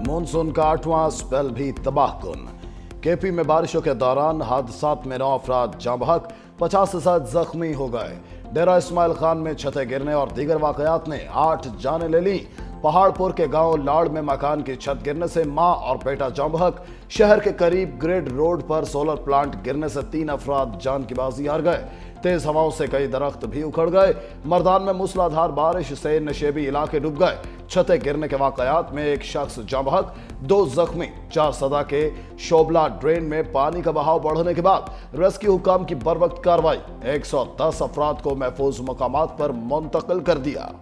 Monsoon का 8वां spell भी तबाहकुन। KP में बारिशों के दौरान हादसात में 9 अफराद जाँ बहक, 50 से ज्यादा जख्मी हो गए। डेरा इस्माइल खान में छतें गिरने और दीगर वाकयात ने 8 जानें ले ली। पहाड़पुर के गांव लाड़ में मकान की छत गिरने से मां और बेटा जाँ बहक। शहर के करीब ग्रिड रोड पर सोलर प्लांट गिरने से 3 अफराद जान की बाजी हार गए। तेज हवाओं से कई दरख्त भी उखड़ गए। मर्दान में मूसलाधार बारिश से नशेबी इलाके डूब गए। छतें गिरने के वाकयात में एक शख्स जाँ बहक, 2 जख्मी। 4 सदा के शोबला ड्रेन में पानी का बहाव बढ़ने के बाद रेस्क्यू हुकाम की बरवक्त कार्रवाई। 110 अफराद को महफूज मकामात पर मुंतकिल कर दिया।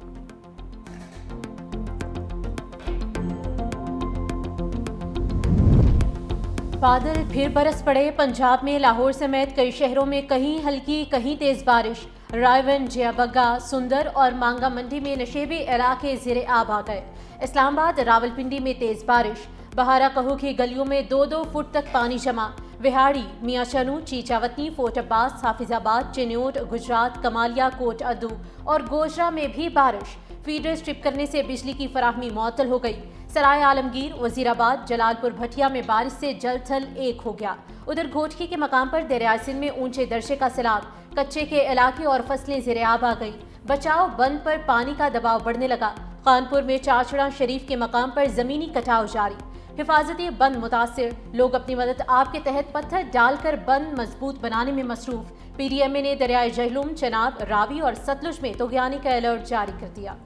बादल फिर बरस पड़े। पंजाब में लाहौर समेत कई शहरों में कहीं हल्की कहीं तेज बारिश। रायवन, जियाबग्गा, सुंदर और मांगा मंडी में नशेबी इलाके ज़ेरे आब आ गए। इस्लामाबाद, रावलपिंडी में तेज बारिश। बहारा कहू की गलियों में 2-2 फुट तक पानी जमा। विहाड़ी, मियाँ चनू, चीचावतनी, फोर्ट अब्बास, हाफिजाबाद, चिन्योट, गुजरात, कमालिया, कोट अद्दू और गोजरा में भी बारिश। फीडर स्ट्रिप करने से बिजली की फराहमी मुअत्तल हो गई। सराय आलमगीर, वजीराबाद, जलालपुर, भटिया में बारिश से जल थल एक हो गया। उधर घोटकी के मकाम पर दरियाई सिंध में ऊंचे दर्जे का सैलाब। कच्चे के इलाके और फसलें ज़ेरे-आब आ गई। बचाव बंद पर पानी का दबाव बढ़ने लगा। कानपुर में चाचड़ा शरीफ के मकाम पर जमीनी कटाव जारी। हिफाजती बंद मुतासिर, लोग अपनी मदद आप के तहत पत्थर डालकर बंद मजबूत बनाने में मसरूफ। PDMA ने दरियाए जहलुम, चनाब, रावी और सतलुज में तूग़यानी का अलर्ट जारी कर दिया।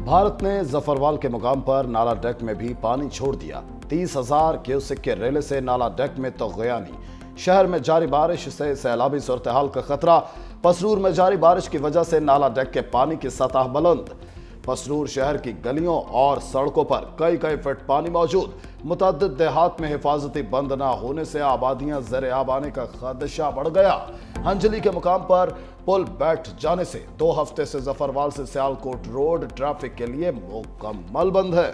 भारत ने जफरवाल के मुकाम पर नाला डेक में भी पानी छोड़ दिया। 30,000 क्यूसेक के रेले से नाला डेक में तूग़यानी। शहर में जारी बारिश से सैलाबी सूरत-ए-हाल का खतरा। पसरूर में जारी बारिश की वजह से नाला डेक के पानी की सतह बुलंद। पसरूर शहर की गलियों और सड़कों पर कई फीट पानी मौजूद। मुतअद्दिद देहात में हिफाजती बंद न होने से आबादियां ज़ेरे-आब आने का खदशा बढ़ गया। हंजली के मुकाम पर पुल बैठ जाने से 2 हफ्ते से जफरवाल से सियालकोट रोड ट्रैफिक के लिए मुकम्मल बंद है।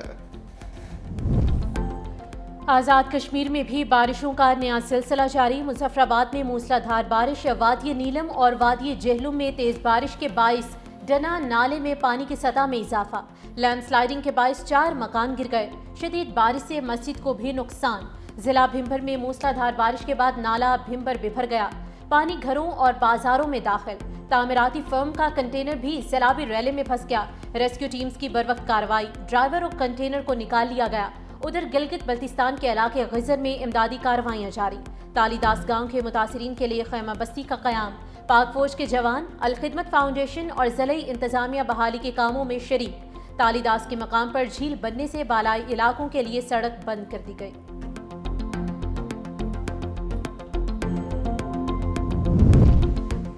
आज़ाद कश्मीर में भी बारिशों का नया सिलसिला जारी। मुजफ्फराबाद में मूसलाधार बारिश। वादी नीलम और वादी जहलुम में तेज बारिश के बाइस डना नाले में पानी की सतह में इजाफा। लैंडस्लाइडिंग के बाइस 4 मकान गिर गए। शदीद बारिश से मस्जिद को भी नुकसान। जिला भिम्बर में मूसलाधार बारिश के बाद नाला भिम्बर बिभर गया। पानी घरों और बाजारों में दाखिल। तामीराती फर्म का कंटेनर भी सैलाबी रैले में फंस गया। रेस्क्यू टीम्स की बरवक्त कार्रवाई। ड्राइवर और कंटेनर को निकाल लिया गया। उधर गिलगित बल्तिस्तान के इलाके ग़िज़र में इमदादी कार्रवाइयाँ जारी। तालीदास गांव के मुतासिरीन के लिए खैमा बस्ती का क़याम। पाक फौज के जवान, अल खिदमत फाउंडेशन और ज़िले इंतजामिया बहाली के कामों में शरीक। तालीदास के मकाम पर झील बनने से बालाई इलाकों के लिए सड़क बंद कर दी गई।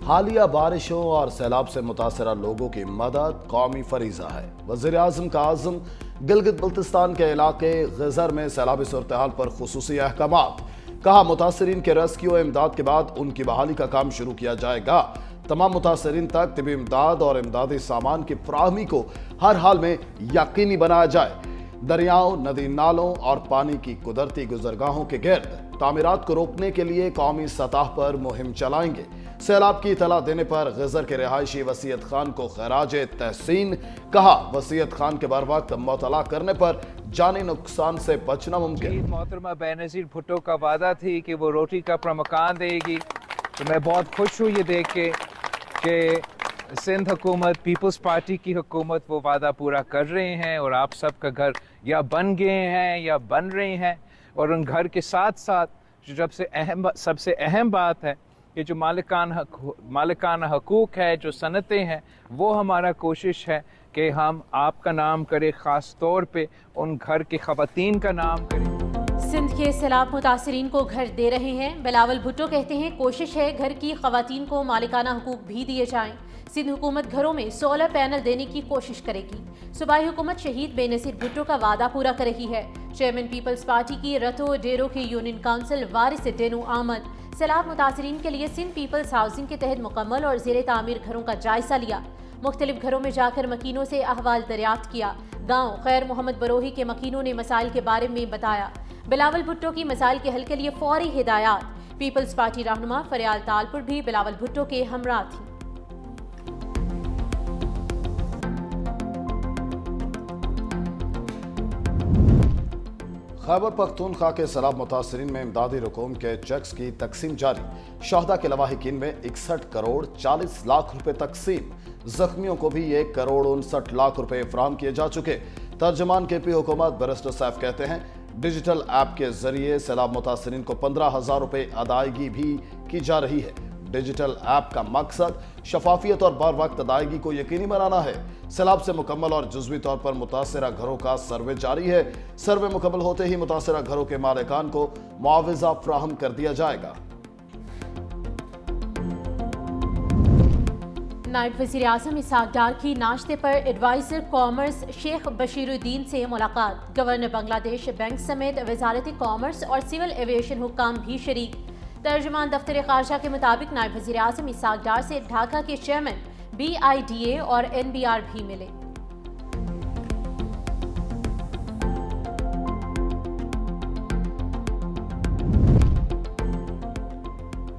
हालिया बारिशों और सैलाब से मुतासरा लोगों की मदद कौमी फरीजा है। वज़ीर-ए-आज़म का आज़म गिलगित बल्तिस्तान के इलाके ग़िज़र में सैलाबी सूरत-ए-हाल पर खुसूसी अहकामात। कहा, मुतासरीन के रेस्क्यू इमदाद के बाद उनकी बहाली का काम शुरू किया जाएगा। तमाम मुतासरीन तक तिबी इमदाद और इमदादी सामान की फराहमी को हर हाल में यकीनी बनाया जाए। दरियाओं, नदी नालों और पानी की कुदरती गुजरगाहों के गिर्द तामीरात को रोकने के लिए कौमी सतह पर मुहिम चलाएंगे। सैलाब की इतला देने पर ग़िज़र के रिहायशी वसीयत खान को खराज तहसीन। कहा, वसीयत खान के बर वक्त मुतला करने पर जानी नुकसान से बचना मुमकिन। मोहतरमा बेनज़ीर भुट्टो का वादा थी कि वो रोटी का अपना मकान देगी, तो मैं बहुत खुश हूँ ये देख के कि सिंध हुकूमत, पीपल्स पार्टी की हुकूमत वो वादा पूरा कर रहे हैं और आप सबका घर या बन गए हैं या बन रहे हैं। और उन घर के साथ साथ जो सबसे अहम बात है कि जो मालिकाना हकूक़ है, जो सनतें हैं, वो हमारा कोशिश है कि हम आपका नाम करें, ख़ास तौर पे उन घर की ख़वातीन का नाम करें। सिंध के सैलाब मुतासरीन को घर दे रहे हैं। बिलावल भुट्टो कहते हैं, कोशिश है घर की ख़वातीन को मालिकाना हकूक़ भी दिए जाएं। सिंध हुकूमत घरों में सोलर पैनल देने की कोशिश करेगी। सूबाई हुकूमत शहीद बेनज़ीर भुट्टो का वादा पूरा कर रही है। चेयरमैन पीपल्स पार्टी की रतो डेरो की यूनियन काउंसिल वारिस डेनो आमद सैलाब मुतासरीन के लिए सिंध पीपल्स हाउसिंग के तहत मुकम्मल और ज़ेरे तामीर घरों का जायजा लिया। मुख्तलिफ घरों में जाकर मकीनों से अहवाल दरियाफ्त किया। गाँव खैर मोहम्मद बरोही के मकीनों ने मसाइल के बारे में बताया। बिलावल भुट्टो की मसाइल के हल के लिए फौरी हिदायत। पीपल्स पार्टी रहनुमा फरियाल तालपुर भी बिलावल भुट्टो के हमरा थी। खैबर पख्तूनख्वा के सैलाब मुतासरीन में इमदादी रकूम के चेक्स की तकसीम जारी। शहदा के लवाहिकीन में 61 करोड़ 40 लाख रुपए तकसीम। जख्मियों को भी 1 करोड़ 59 लाख रुपए फराहम किए जा चुके। तर्जमान केपी हुकूमत बैरिस्टर सैफ कहते हैं, डिजिटल ऐप के जरिए सैलाब मुतासरीन को 15,000 रुपए अदायगी भी की जा रही है। डिजिटल ऐप का मकसद शफाफियत और बर वक्त अदायगी को यकीनी बनाना है। सैलाब से मुकम्मल और जुज़वी तौर पर मुतासरा घरों का सर्वे जारी है। सर्वे मुकम्मल होते ही मुतासरा घरों के मालिकान को मुआवजा फराहम कर दिया जाएगा। नायब वज़ीर आज़म इसहाक डार की नाश्ते पर एडवाइजर कॉमर्स शेख बशीरुद्दीन से मुलाकात। गवर्नर बांग्लादेश बैंक समेत वजारत कॉमर्स और सिविल एविएशन हुक्काम भी शरीक। तर्जुमान दफ्तर खारजा के मुताबिक नायब वज़ीर आज़म इसहाक डार से ढाका के चेयरमैन BIDA और NBR भी मिले।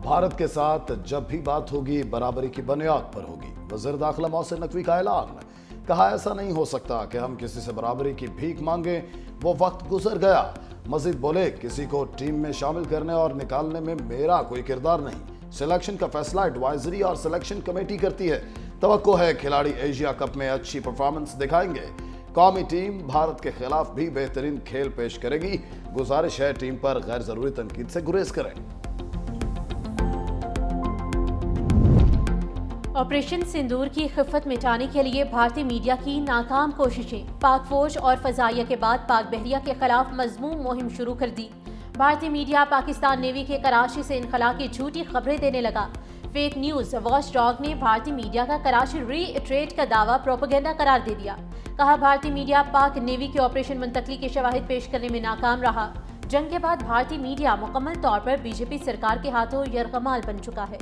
भारत के साथ जब भी बात होगी बराबरी की बुनियाद पर होगी। वज़ीर दाखिला मोहसिन नकवी का ऐलान। कहा, ऐसा नहीं हो सकता कि हम किसी से बराबरी की भीख मांगे, वो वक्त गुजर गया। मजीद बोले, किसी को टीम में शामिल करने और निकालने में मेरा कोई किरदार नहीं। सिलेक्शन का फैसला एडवाइजरी और सिलेक्शन कमेटी करती है। तवक्को है खिलाड़ी एशिया कप में अच्छी परफॉर्मेंस दिखाएंगे। कौमी टीम भारत के खिलाफ भी बेहतरीन खेल पेश करेगी। गुजारिश है टीम पर गैर जरूरी तनकीद से गुरेज करें। ऑपरेशन सिंदूर की खिफत मिटाने के लिए भारतीय मीडिया की नाकाम कोशिशें। पाक फौज और फजाइया के बाद पाक बहरिया के खिलाफ मजमूम मुहिम शुरू कर दी। भारतीय मीडिया पाकिस्तान नेवी के कराची से इनखला की झूठी खबरें देने लगा। फेक न्यूज वॉच डॉग ने भारतीय मीडिया का कराची रीट्रेट का दावा प्रोपेगेंडा करार दे दिया। कहा, भारतीय मीडिया पाक नेवी के ऑपरेशन मुंतकली के शवाहिद पेश करने में नाकाम रहा। जंग के बाद भारतीय मीडिया मुकम्मल तौर पर बीजेपी सरकार के हाथों यरगमाल बन चुका है।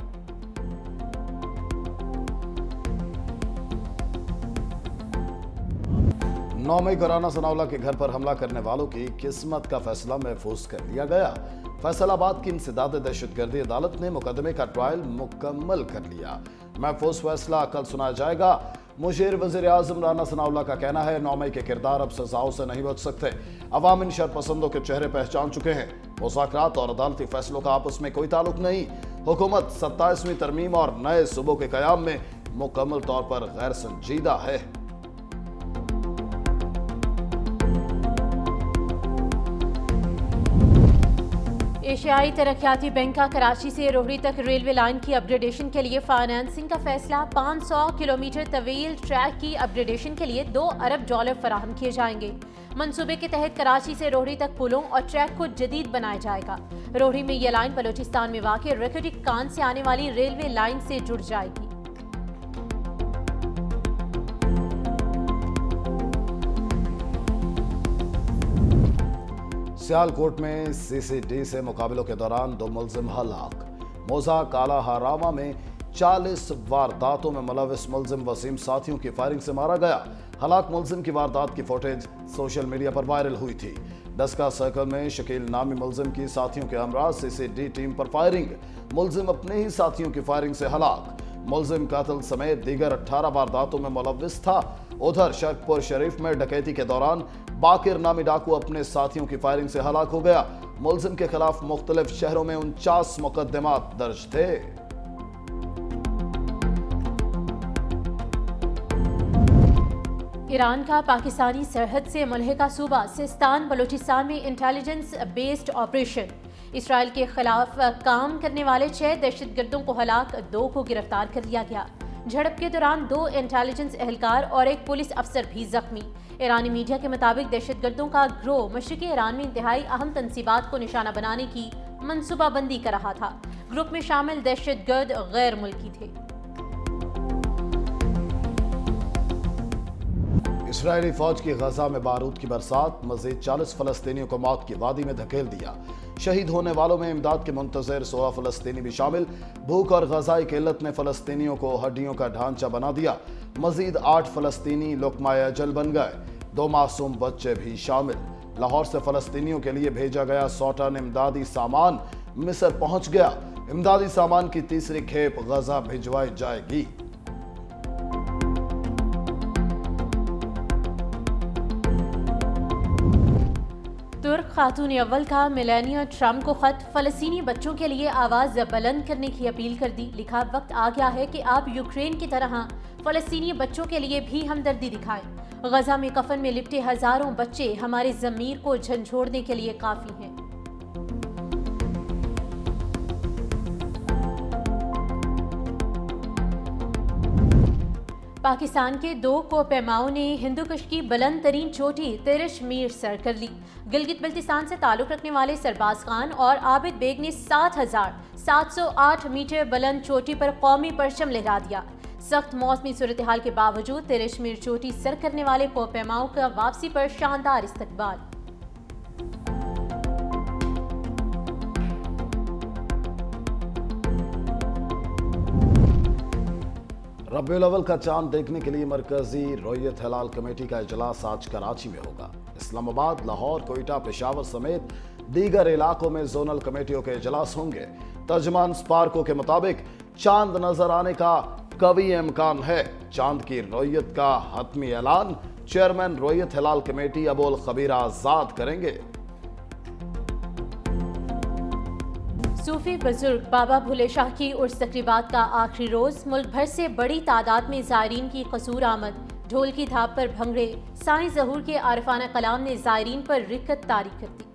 9 मई को राना सनाउल्लाह के घर पर हमला करने वालों की किस्मत का फैसला महफूज कर लिया गया। फैसलाबाद की इंसदाद दहशतगर्दी अदालत ने मुकदमे का ट्रायल मुकम्मल कर लिया। महफूज फैसला कल सुनाया जाएगा। मुशीर वज़ीर आज़म राना सनाउल्लाह का कहना है, 9 मई के किरदार अब सजाओं से नहीं बच सकते। अवाम इन शरपसंदों के चेहरे पहचान चुके हैं। मुज़ाकरात और अदालती फैसलों का आपस में कोई ताल्लुक नहीं। हुकूमत 27वीं तरमीम और नए सूबों के क़याम में मुकम्मल तौर पर गैर संजीदा है। एशियाई तरक्याती बैंक का कराची से रोहड़ी तक रेलवे लाइन की अपग्रेडेशन के लिए फाइनेंसिंग का फैसला। 500 किलोमीटर तवील ट्रैक की अपग्रेडेशन के लिए $2 अरब फराहम किए जाएंगे। मंसूबे के तहत कराची से रोहड़ी तक पुलों और ट्रैक को जदीद बनाया जाएगा। रोहड़ी में यह लाइन बलूचिस्तान में वाक़ रकड़ी कान से आने वाली रेलवे लाइन से जुड़ जाएगी। सियालकोट में CCD से मुकाबलों के दौरान 2 मुलजिम हलाक। मोजा काला हारामा में 40 वारदातों में मुलविस मुलजिम वसीम साथियों की फायरिंग से मारा गया। हलाक मुलजिम की वारदात की फुटेज सोशल मीडिया पर वायरल हुई थी। डस्का सर्कल में शकील नामी मुलजिम की साथियों के हमरा CCD टीम पर फायरिंग। मुलजिम अपने ही साथियों की फायरिंग से हलाक। मुलजिम कातिल समेत दीगर 18 वारदातों में मुलविस था। उधर शरकपुर शरीफ में डकैती के दौरान बाकिर नामी डाकू अपने साथियों की फायरिंग से हलाक हो गया। मुलजिम के खिलाफ मुख्तलिफ शहरों में 49 मुकदमात दर्ज थे। ईरान का पाकिस्तानी सरहद से मुल्हिका सूबा सिस्तान बलूचिस्तान में इंटेलिजेंस बेस्ड ऑपरेशन। इसराइल के खिलाफ काम करने वाले 6 दहशतगर्दों को हलाक, 2 को गिरफ्तार कर लिया गया। झड़प के दौरान 2 इंटेलिजेंस एहलकार और 1 पुलिस अफसर भी जख्मी। ईरानी मीडिया के मुताबिक दहशतगर्दों का गिरोह मशरिकी ईरान में इंतहाई अहम तंसीबात को निशाना बनाने की मंसूबाबंदी कर रहा था। ग्रुप में शामिल दहशतगर्द गैर मुल्की थे। इसराइली फौज की गजा में बारूद की बरसात। मजीद 40 फलस्तीनियों को मौत की वादी में धकेल दिया। शहीद होने वालों में इमदाद के मुंतजर 16 फलस्तीनी भी शामिल। भूख और गजाई किल्लत ने फलस्तीनियों को हड्डियों का ढांचा बना दिया। मजीद 8 फलस्तीनी लुक़मा अजल बन गए। 2 मासूम बच्चे भी शामिल। लाहौर से फलस्तीनियों के लिए भेजा गया 100 टन इमदादी सामान मिस्र पहुंच गया। इमदादी सामान की तीसरी खेप गजा भिजवाई जाएगी। तुर्क खातून अव्वल का मेलानिया ट्रंप को खत, फलस्तीनी बच्चों के लिए आवाज़ बुलंद करने की अपील कर दी। लिखा, वक्त आ गया है कि आप यूक्रेन की तरह फलस्तीनी बच्चों के लिए भी हमदर्दी दिखाएं। गजा में कफन में लिपटे हजारों बच्चे हमारे ज़मीर को झंझोड़ने के लिए काफ़ी हैं। पाकिस्तान के 2 कोपैमाओं ने हिंदू कुश की बुलंद तरीन चोटी तिरिश मीर सर कर ली। गिलगित बल्तिस्तान से ताल्लुक़ रखने वाले सरबाज खान और आबिद बेग ने 7,708 मीटर बुलंद चोटी पर कौमी परचम लहरा दिया। सख्त मौसमी सूरत हाल के बावजूद तिरिश मीर चोटी सर करने वाले कोपैमाओं का वापसी पर शानदार इस्तकबाल। रबीउल अव्वल का चांद देखने के लिए मरकजी रोयत हिलाल कमेटी का इजलास आज कराची में होगा। इस्लामाबाद, लाहौर, कोयटा, पेशावर समेत दीगर इलाकों में जोनल कमेटियों के इजलास होंगे। तर्जमान स्पार्को के मुताबिक चांद नजर आने का कवी इम्कान है। चांद की रोयत का हतमी ऐलान चेयरमैन रोयत हिलाल कमेटी अबुल खबीर आजाद करेंगे। सूफी बुजुर्ग बाबा भूले शाह की उर्स तकरीबात का आखिरी रोज, मुल्क भर से बड़ी तादाद में ज़ायरीन की कसूर आमद। ढोल की थाप पर भंगड़े, साईं ज़हूर के आरिफाना कलाम ने ज़ायरीन पर रिक्कत तारी कर दी।